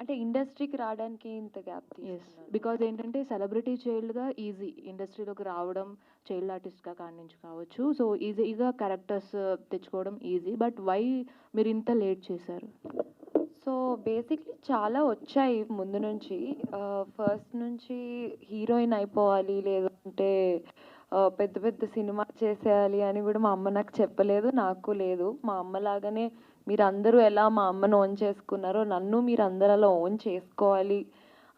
అంటే ఇండస్ట్రీకి రావడానికి ఇంత గ్యాప్ ఎస్, బికాజ్ ఏంటంటే సెలబ్రిటీ చైల్డ్గా ఈజీ ఇండస్ట్రీలోకి రావడం, చైల్డ్ ఆర్టిస్ట్గా కాడి నుంచి కావచ్చు. సో ఈజీగా క్యారెక్టర్స్ తెచ్చుకోవడం ఈజీ. బట్ వై మీరు ఇంత లేట్ చేశారు? సో బేసిక్లీ చాలా వచ్చాయి ముందు నుంచి. ఫస్ట్ నుంచి హీరోయిన్ అయిపోవాలి, లేదంటే పెద్ద పెద్ద సినిమా చేసేయాలి అని కూడా మా అమ్మ నాకు చెప్పలేదు, నాకు లేదు. మా అమ్మ లాగానే మీరందరూ ఎలా మా అమ్మను ఓన్ చేసుకున్నారో నన్ను మీరు అందరూ అలా ఓన్ చేసుకోవాలి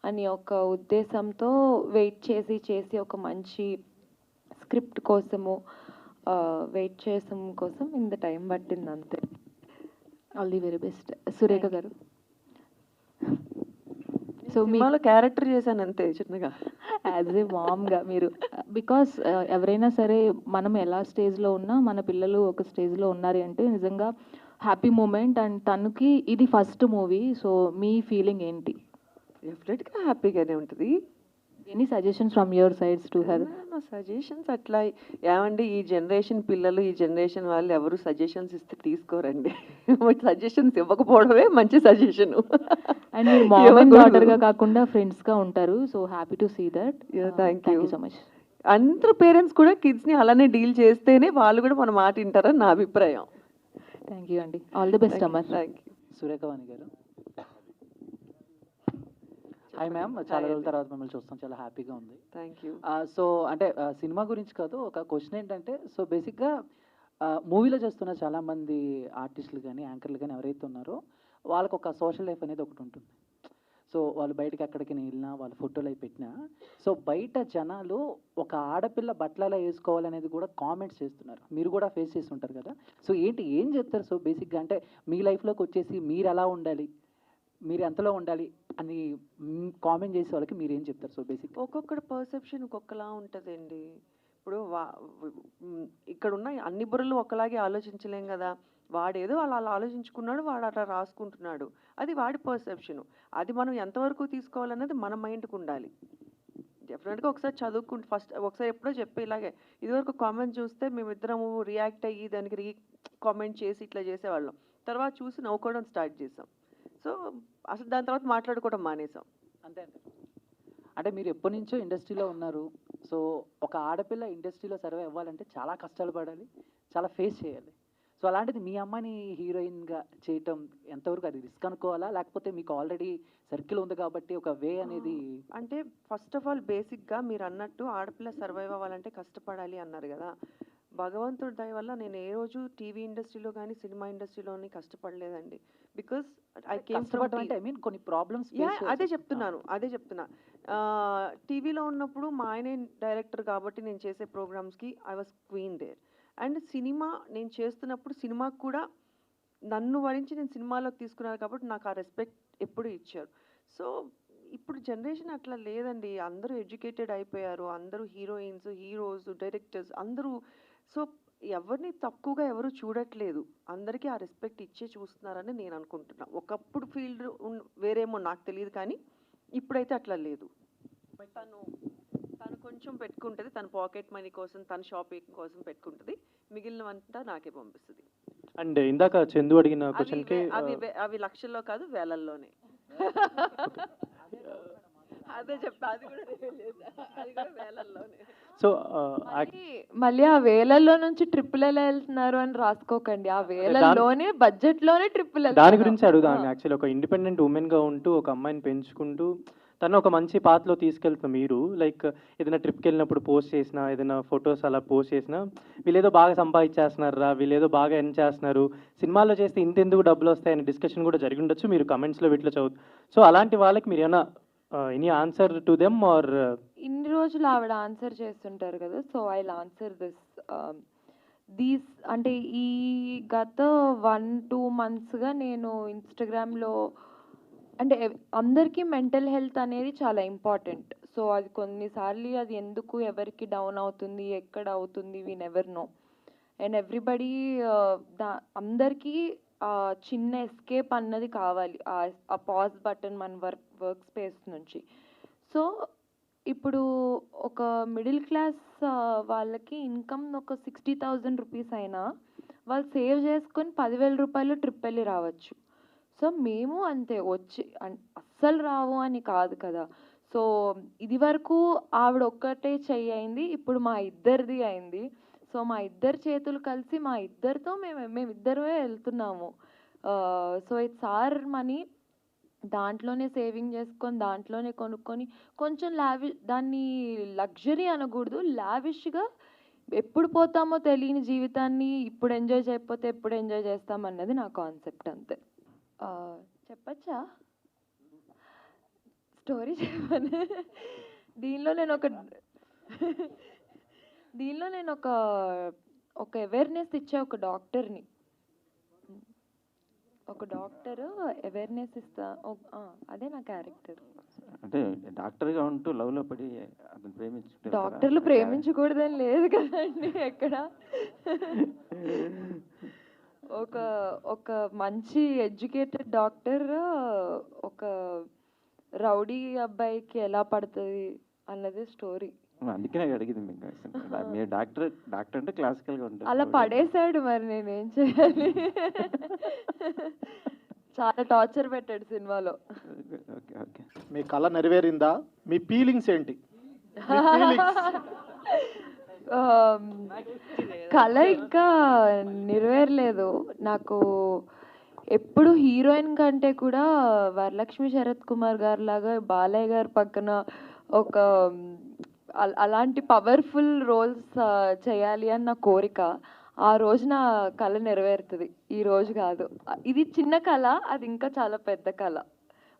అని ఒక ఉద్దేశంతో వెయిట్ చేసి ఒక మంచి స్క్రిప్ట్ కోసము వెయిట్ చేసం కోసం ఇంత టైం పట్టింది అంతే. All the very best. Surekha గారు, సో మీలో క్యారెక్టర్ చేశాను అంతే చిన్నగా, యాజ్ ఏ మామ్గా మీరు, బికాస్ ఎవరైనా సరే మనం ఎలా స్టేజ్లో ఉన్నా మన పిల్లలు ఒక స్టేజ్లో ఉన్నారు అంటే నిజంగా హ్యాపీ మూమెంట్. అండ్ తనకి ఇది ఫస్ట్ మూవీ, సో మీ ఫీలింగ్ ఏంటి? డెఫినెట్గా హ్యాపీగానే ఉంటుంది. Any suggestions from your sides to her? Suggestions అట్లా ఏమండి, ఈ జనరేషన్ పిల్లలు, ఈ జనరేషన్ వాళ్ళు ఎవరు సజెషన్స్ ఇస్తే తీసుకోరండి. సజెషన్స్ ఇవ్వకపోవడమే మంచి సజెషన్. అండ్ మీరు మామ్ అండ్ డాటర్గా కాకుండా ఫ్రెండ్స్గా ఉంటారు, so happy to see that. Thank you so much. అందరూ పేరెంట్స్ కూడా కిడ్స్ని అలానే డీల్ చేస్తేనే వాళ్ళు కూడా మన మాట వింటారని నా అభిప్రాయం. థ్యాంక్ యూ అండి. All the best Amar. Thank you. Surekhavani గారు, హాయ్ మ్యామ్. చాలా రోజుల తర్వాత మిమ్మల్ని చూస్తాం, చాలా హ్యాపీగా ఉంది. Thank you. సో అంటే సినిమా గురించి కాదు, ఒక క్వశ్చన్ ఏంటంటే, సో బేసిక్గా మూవీలో చేస్తున్న చాలామంది ఆర్టిస్టులు కానీ యాంకర్లు కానీ ఎవరైతే ఉన్నారో వాళ్ళకు ఒక సోషల్ లైఫ్ అనేది ఒకటి ఉంటుంది. సో వాళ్ళు బయటకి ఎక్కడికి వెళ్ళినా, వాళ్ళ ఫోటోలు అవి పెట్టినా, సో బయట జనాలు ఒక ఆడపిల్ల బట్టలు వేసుకోవాలనేది కూడా కామెంట్స్ చేస్తున్నారు. మీరు కూడా ఫేస్ చేసి ఉంటారు కదా, సో ఏం చెప్తారు? సో బేసిక్గా అంటే మీ లైఫ్లోకి వచ్చేసి మీరు ఎలా ఉండాలి, మీరు ఎంతలో ఉండాలి అని కామెంట్ చేసే వాళ్ళకి మీరు ఏం చెప్తారు? సో బేసిక్ ఒక్కొక్కటి పర్సెప్షన్ ఒక్కొక్కలా ఉంటుందండి. ఇప్పుడు ఇక్కడ ఉన్న అన్ని బుర్రలు ఒకలాగే ఆలోచించలేం కదా. వాడేదో అలా ఆలోచించుకున్నాడు, వాడు అట్లా రాసుకుంటున్నాడు, అది వాడి పర్సెప్షను. అది మనం ఎంతవరకు తీసుకోవాలన్నది మన మైండ్కి ఉండాలి. డెఫినెట్గా ఒకసారి చదువుకుంటూ ఫస్ట్ ఒకసారి ఎప్పుడో చెప్పి ఇలాగే ఇదివరకు కామెంట్ చూస్తే మేమిద్దరము రియాక్ట్ అయ్యి దానికి కామెంట్ చేసి ఇట్లా చేసేవాళ్ళం. తర్వాత చూసి నవ్వుకోవడం స్టార్ట్ చేసాం. సో అసలు దాని తర్వాత మాట్లాడుకోవడం మానేసాం. అంతే అంతే. అంటే మీరు ఎప్పటి నుంచో ఇండస్ట్రీలో ఉన్నారు. సో ఒక ఆడపిల్ల ఇండస్ట్రీలో సర్వే అవ్వాలంటే చాలా కష్టాలు పడాలి, చాలా ఫేస్ చేయాలి. సో అలాంటిది మీ అమ్మని హీరోయిన్గా చేయటం ఎంతవరకు అది రిస్క్ అనుకోవాలా, లేకపోతే మీకు ఆల్రెడీ సర్కిల్ ఉంది కాబట్టి ఒక వే అనేది? అంటే ఫస్ట్ ఆఫ్ ఆల్ బేసిక్గా మీరు అన్నట్టు ఆడపిల్ల సర్వైవ్ అవ్వాలంటే కష్టపడాలి అన్నారు కదా. భగవంతుడి దయ వల్ల నేను ఏ రోజు టీవీ ఇండస్ట్రీలో కానీ సినిమా ఇండస్ట్రీలోని కష్టపడలేదండి. బికాస్ ఐ కేమ్ ఫ్రమ్ అంటే ఐ మీన్ కొన్ని ప్రాబ్లమ్స్ అదే చెప్తున్నా. టీవీలో ఉన్నప్పుడు మా ఆయనే డైరెక్టర్ కాబట్టి నేను చేసే ప్రోగ్రామ్స్కి I was queen there. And cinema నేను చేస్తున్నప్పుడు సినిమాకు కూడా నన్ను వరించి నేను సినిమాలోకి తీసుకున్నాను కాబట్టి నాకు ఆ రెస్పెక్ట్ ఎప్పుడు ఇచ్చారు. సో ఇప్పుడు జనరేషన్ అట్లా లేదండి, అందరూ ఎడ్యుకేటెడ్ అయిపోయారు, అందరూ హీరోయిన్స్, హీరోస్, డైరెక్టర్స్ అందరూ. సో ఎవరిని తక్కువగా ఎవరు చూడట్లేదు, అందరికీ ఆ రెస్పెక్ట్ ఇచ్చే చూస్తున్నారని నేను అనుకుంటున్నా. ఒకప్పుడు ఫీల్డ్ వేరేమో నాకు తెలియదు, కానీ ఇప్పుడైతే అట్లా లేదు. తను కొంచెం పెట్టుకుంటుంది, తన పాకెట్ మనీ కోసం, తన షాపింగ్ కోసం పెట్టుకుంటుంది, మిగిలినవంతా నాకే పంపిస్తుంది. అండ్ ఇందాక చందు అడిగిన క్వశ్చన్కి అవి లక్షల్లో కాదు, వేలల్లోనే. అదే చెప్పా, అది కూడా వేలల్లోనే. సో మళ్ళీ ఆ వేలల్లో నుంచి ట్రిప్పులు ఎలా వెళ్తున్నారు అని రాసుకోకండి, ఆ వేలల్లోనే బడ్జెట్ లోనే ట్రిప్పులు. దాని గురించి అడుగుదాం. యాక్చువల్లీ ఒక ఇండిపెండెంట్ ఉమెన్గా ఉంటూ ఒక అమ్మాయిని పెంచుకుంటూ తను ఒక మంచి పాత్రలో తీసుకెళ్తాం. మీరు లైక్ ఏదైనా ట్రిప్కి వెళ్ళినప్పుడు పోస్ట్ చేసినా, ఏదైనా ఫొటోస్ అలా పోస్ట్ చేసినా, వీళ్ళేదో బాగా సంపాదించేస్తున్నారా, వీళ్ళేదో బాగా ఎర్న్ చేస్తున్నారు, సినిమాల్లో చేస్తే ఇంతెందుకు డబ్బులు వస్తాయని డిస్కషన్ కూడా జరిగి ఉండొచ్చు, మీరు కమెంట్స్లో వీటిలో చదువు. సో అలాంటి వాళ్ళకి మీరు ఏమైనా any answer to them are? ఇన్ని రోజులు ఆవిడ ఆన్సర్ చేస్తుంటారు కదా, so I will answer these. అంటే ఈ గత 1-2 monthsగా నేను ఇన్స్టాగ్రామ్లో అంటే అందరికీ మెంటల్ హెల్త్ అనేది చాలా ఇంపార్టెంట్. సో అది కొన్నిసార్లు అది ఎందుకు ఎవరికి డౌన్ అవుతుంది, ఎక్కడ అవుతుంది, we never know. And everybody అందరికీ చిన్న ఎస్కేప్ అన్నది కావాలి, ఆ పాజ్ బటన్ మన వర్క్ స్పేస్ నుంచి. సో ఇప్పుడు ఒక మిడిల్ క్లాస్ వాళ్ళకి ఇన్కమ్ ఒక 60,000 రూపీస్ అయినా వాళ్ళు సేవ్ చేసుకొని 10,000 రూపాయలు ట్రిప్ వెళ్ళి రావచ్చు. సో మేము అంతే వచ్చి అస్సలు రావు అని కాదు కదా. సో ఇది వరకు ఆవిడ ఒక్కటే చెయ్యి అయింది, ఇప్పుడు మా ఇద్దరిది అయింది. సో మా ఇద్దరు చేతులు కలిసి మా ఇద్దరితో మేమిద్దరమే వెళ్తున్నాము. సో ఇట్స్ ఆర్ మనీ, దాంట్లోనే సేవింగ్ చేసుకొని దాంట్లోనే కొనుక్కొని కొంచెం దాన్ని లగ్జరీ అనకూడదు, లావిష్గా ఎప్పుడు పోతామో తెలియని జీవితాన్ని ఇప్పుడు ఎంజాయ్ చేయకపోతే ఎప్పుడు ఎంజాయ్ చేస్తామన్నది నా కాన్సెప్ట్ అంతే. చెప్పచ్చా స్టోరీ చెప్పను? దీనిలో నేను ఒక అవేర్నెస్ ఇచ్చే ఒక డాక్టర్ని. ఒక డాక్టర్ అవేర్నెస్ అదే నా క్యారెక్టర్. అంటే డాక్టర్గా ఉంటూ లవ్లో పడి అతను ప్రేమించుకుంటే డాక్టర్లు ప్రేమించకూడదని లేదు కదండి ఎక్కడ. ఒక మంచి ఎడ్యుకేటెడ్ డాక్టర్ ఒక రౌడీ అబ్బాయికి ఎలా పడుతుంది అన్నది స్టోరీ. అందుకనే అడిగింది మీకు. మీరు డాక్టర్ అంటే క్లాసికల్గా ఉంటుంది. అలా పడేశాడు, మరి నేనేం చేయాలి? చాలా టార్చర్ పెట్టాడు సినిమాలో. Okay okay. మీ కళ నెరవేరిందా? మీ ఫీలింగ్స్ ఏంటి? కళ ఇంకా నెరవేరలేదు. నాకు ఎప్పుడు హీరోయిన్ కంటే కూడా వరలక్ష్మి శరత్ కుమార్ గారు లాగా బాలయ్య గారి పక్కన ఒక అలాంటి పవర్ఫుల్ రోల్స్ చేయాలి అని నా కోరిక. ఆ రోజు నా కళ నెరవేరుతుంది, ఈ రోజు కాదు. ఇది చిన్న కళ, అది ఇంకా చాలా పెద్ద కళ.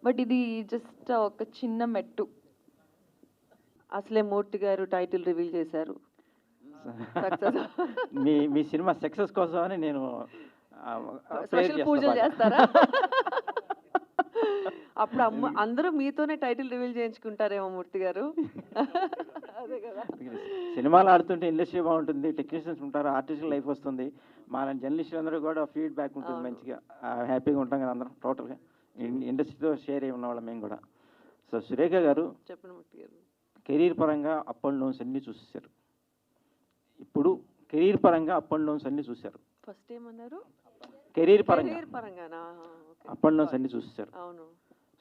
బట్ ఇది జస్ట్ ఒక చిన్న మెట్టు. అసలే మూర్తి గారు టైటిల్ రివీల్ చేశారు. సక్సెస్ మీ సినిమా సక్సెస్ కోసమని నేను స్పెషల్ పూజలు చేస్తారా? అప్పుడు అందరూ మీతోనే టైటిల్ రివీల్ చేయించుకుంటారేమో మూర్తి గారు. అదే కదా. సినిమాలు ఆడుతుంటే ఇండస్ట్రీ బాగుంటుంది, టెక్నీషియన్స్ ఉంటారు, ఆర్టిస్టుల లైఫ్ వస్తుంది, మా జర్నలిస్టులు అందరూ కూడా ఫీడ్బ్యాక్ ఉంటుంది, మంచిగా హ్యాపీగా ఉంటాం కదా అందరం. టోటల్గా ఇండస్ట్రీతో షేర్ అయి ఉన్నవాళ్ళం మేము కూడా. సో సురేఖ గారు చెప్పండి మూర్తి గారు. కెరీర్ పరంగా అప్ అండ్ డౌన్స్ అన్నీ చూసేశారు. ఇప్పుడు కెరీర్ పరంగా అప్ అండ్ డౌన్స్ అన్నీ చూశారు. ఫస్ట్ ఏమన్నారు? కెరీర్ కెరీర్ పరంగానా? అప్ అండ్ డౌన్స్ అన్నీ చూసేశారు. అవును.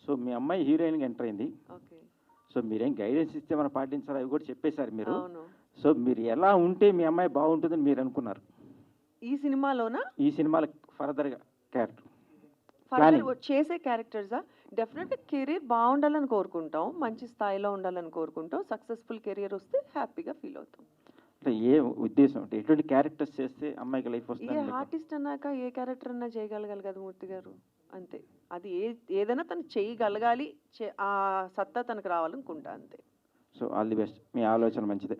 సో మీ అమ్మాయి హీరోయిన్గా ఎంటర్ అయింది. ఓకే. సో మీరేం గైడెన్స్ ఇస్తే మనం పాటించాలి అవి కూడా చెప్పేశారు మీరు. అవును. సో మీరు ఎలా ఉంటే మీ అమ్మాయి బాగుంటుందని మీరు అనుకున్నారు ఈ సినిమాలోనా? ఈ సినిమాలో ఫర్దర్గా క్యారెక్టర్ ఫర్దర్ చేసే క్యారెక్టర్సా? డెఫినెట్గా కెరీర్ బాగుండాలని కోరుకుంటాం, మంచి స్థాయిలో ఉండాలని కోరుకుంటాం. సక్సెస్ఫుల్ కెరియర్ వస్తే హ్యాపీగా ఫీల్ అవుతాం. అంటే ఏ ఉద్దేశం అంటే ఎటువంటి క్యారెక్టర్స్ చేస్తే అమ్మాయికి లైఫ్ ఏ వస్తుంది? ఆర్టిస్ట్ అన్నాక ఏ క్యారెక్టర్ అన్నా చేయగలగాలి కదా మూర్తి గారు, అంతే. అది ఏదైనా తను చేయగలగాలి, ఆ సత్తా తనకు రావాలనుకుంటా, అంతే. సో ఆల్ ది బెస్ట్, మీ ఆలోచన మంచిదే.